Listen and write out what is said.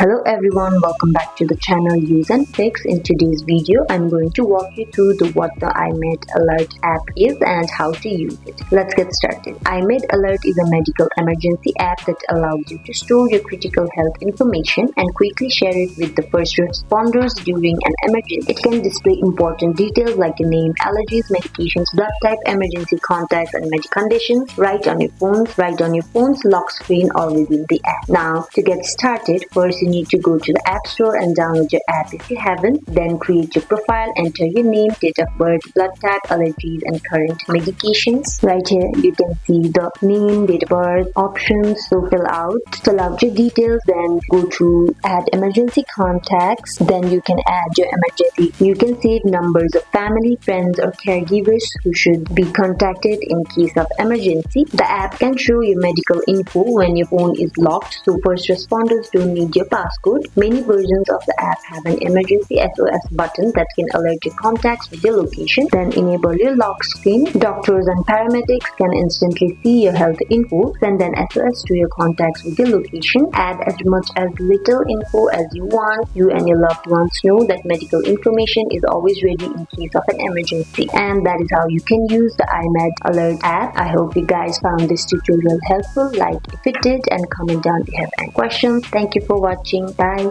Hello everyone, welcome back to the channel useNfix. In today's video, I'm going to walk you through what the iMed Alert app is and how to use it. Let's get started. iMed Alert is a medical emergency app that allows you to store your critical health information and quickly share it with the first responders during an emergency. It can display important details like a name, allergies, medications, blood type, emergency contacts, and medical conditions right on your phone's lock screen or within the app. Now, to get started, first you need to go to the App Store and download your app if you haven't. Then create your profile, enter your name, date of birth, blood type, allergies, and current medications. Right here you can see the name, date of birth, options. So fill out your details, then go to add emergency contacts. Then you can add your emergency. You can save numbers of family, friends, or caregivers who should be contacted in case of emergency. The app can show your medical info when your phone is locked, so first responders don't need your passcode. Many versions of the app have an emergency SOS button that can alert your contacts with your location. Then enable your lock screen. Doctors and paramedics can instantly see your health info. Send an SOS to your contacts with your location. Add as much as little info as you want. You and your loved ones know that medical information is always ready in case of an emergency. And that is how you can use the iMed Alert app. I hope you guys found this tutorial helpful. Like if it did, and comment down if you have any questions. Thank you for watching. Bye.